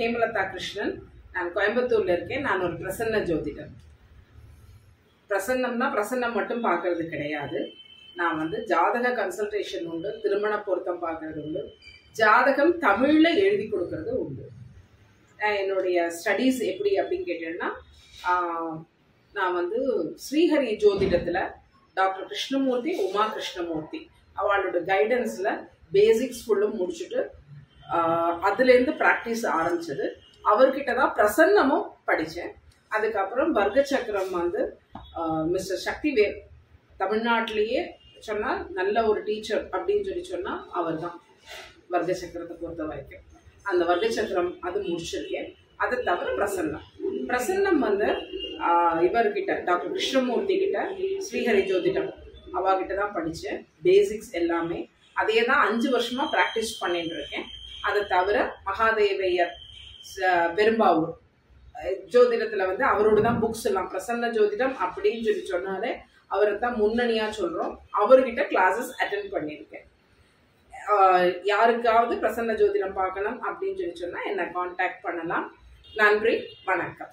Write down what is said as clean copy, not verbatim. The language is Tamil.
ஹேமலதா கிருஷ்ணன். நான் கோயம்புத்தூர்ல இருக்கேன். நான் ஒரு பிரசன்ன ஜோதிடர். பிரசன்னம்னா பிரசன்னம் மட்டும் பார்க்கறது கிடையாது. நான் ஜாதக கன்சல்டேஷன் உண்டு, திருமண பொருத்தம் பார்க்கறது உண்டு, ஜாதகம் தமிழ்ல எழுதி கொடுக்கறது உண்டு. என்னுடைய ஸ்டடீஸ் எப்படி அப்படின்னு கேட்டேன்னா, நான் ஸ்ரீஹரி ஜோதிடத்துல டாக்டர் கிருஷ்ணமூர்த்தி, உமா கிருஷ்ணமூர்த்தி அவளோட கைடன்ஸ்ல பேசிக்ஸ் ஃபுல்லும் முடிச்சுட்டு அதுலேருந்து ப்ராக்டிஸ் ஆரம்பிச்சது. அவர்கிட்ட தான் பிரசன்னமும் படித்தேன். அதுக்கப்புறம் வர்க்க சக்கரம் மிஸ்டர் சக்திவேல் தமிழ்நாட்டிலேயே சொன்னால் நல்ல ஒரு டீச்சர் அப்படின்னு சொன்னால் அவர் தான். வர்க்க சக்கரத்தை பொறுத்த வரைக்கும் அந்த வர்க்க சக்கரம் அது முடிச்சிருக்கேன். அதை தவிர பிரசன்னம் இவர்கிட்ட டாக்டர் கிருஷ்ணமூர்த்தி கிட்ட ஸ்ரீஹரி ஜோதிடம் அவகிட்ட தான் படித்தேன். பேசிக்ஸ் எல்லாமே அதே தான் 5 வருஷமா ப்ராக்டிஸ் பண்ணிட்டு இருக்கேன். அதை தவிர மகாதேவையர் பெரும்பாவூர் ஜோதிடத்துல அவரோட தான் புக்ஸ் எல்லாம் பிரசன்ன ஜோதிடம் அப்படின்னு சொன்னாலே அவரை தான் முன்னணியா சொல்றோம். அவர்கிட்ட கிளாஸஸ் அட்டென்ட் பண்ணியிருக்கேன். யாருக்காவது பிரசன்ன ஜோதிடம் பார்க்கணும் அப்படின்னு சொன்னா என்னை கான்டாக்ட் பண்ணலாம். நன்றி, வணக்கம்.